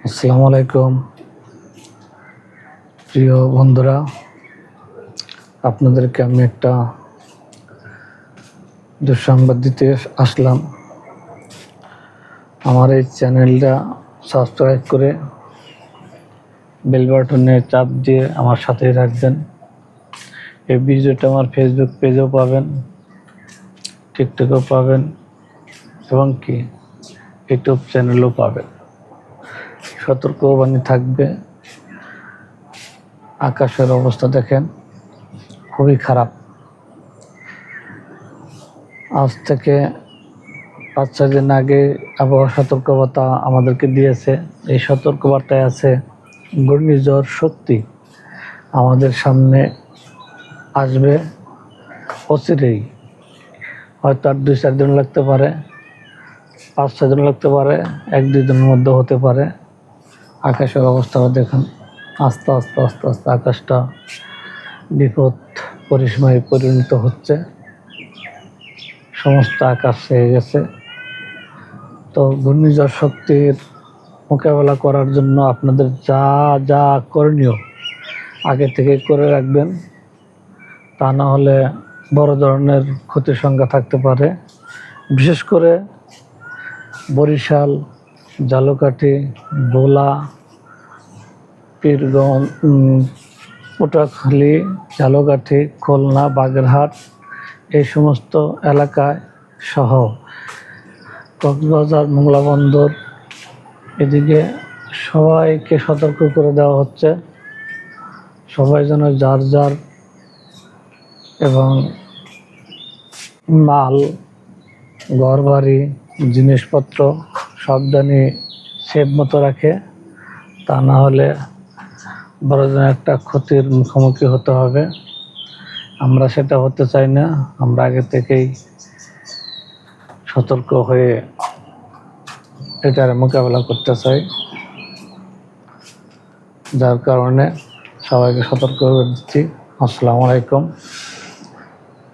আসসালামু আলাইকুম প্রিয় বন্ধুরা, আপনাদেরকে আমি একটা দুঃসংবাদ দিতে আসলাম। আমার এই চ্যানেলটা সাবস্ক্রাইব করে বেল বাটনে চাপ দিয়ে আমার সাথেই রাখবেন। এই ভিডিওটা আমার ফেসবুক পেজেও পাবেন, টিকটকেও পাবেন এবং কি ইউটিউব চ্যানেলও পাবেন। সতর্কবাণী থাকবে। আকাশের অবস্থা দেখেন, খুবই খারাপ। আজ থেকে 5-6 দিন আগে আবহাওয়া সতর্কবার্তা আমাদেরকে দিয়েছে। এই সতর্কবার্তায় আছে ঘূর্ণিঝড় শক্তি আমাদের সামনে আসবে অচিরেই। হয়তো আর 2-4 দিন লাগতে পারে, 5-6 দিন লাগতে পারে, 1-2 দিনের মধ্যে হতে পারে। আকাশের অবস্থাটা দেখুন, আস্তে আস্তে আস্তে আস্তে আকাশটা বিপদ পরিসীমায় পরিণত হচ্ছে। সমস্ত আকাশ হয়ে গেছে। তো ঘূর্ণিঝড় শক্তির মোকাবেলা করার জন্য আপনাদের যা যা করণীয় আগে থেকে করে রাখবেন, তা না হলে বড় ধরনের ক্ষতির সংখ্যা থাকতে পারে। বিশেষ করে বরিশাল, ঝালকাঠি, ভোলা, পীরগঞ্জ, পটুয়াখালী, ঝালকাঠি, খুলনা, বাগেরহাট এই সমস্ত এলাকায় সহ কক্সবাজার, মোংলা বন্দর এদিকে সবাইকে সতর্ক করে দেওয়া হচ্ছে। সবাই যেন যার যার এবং মাল, ঘরবাড়ি, জিনিসপত্র সাবধানে সেভ মতো রাখে, তা না হলে বড় একটা ক্ষতির মুখোমুখি হতে হবে। আমরা সেটা হতে চাই না। আমরা আগে থেকেই সতর্ক হয়ে এটার মোকাবেলা করতে চাই, যার কারণে সবাইকে সতর্ক করে দিচ্ছি। আসসালামু আলাইকুম।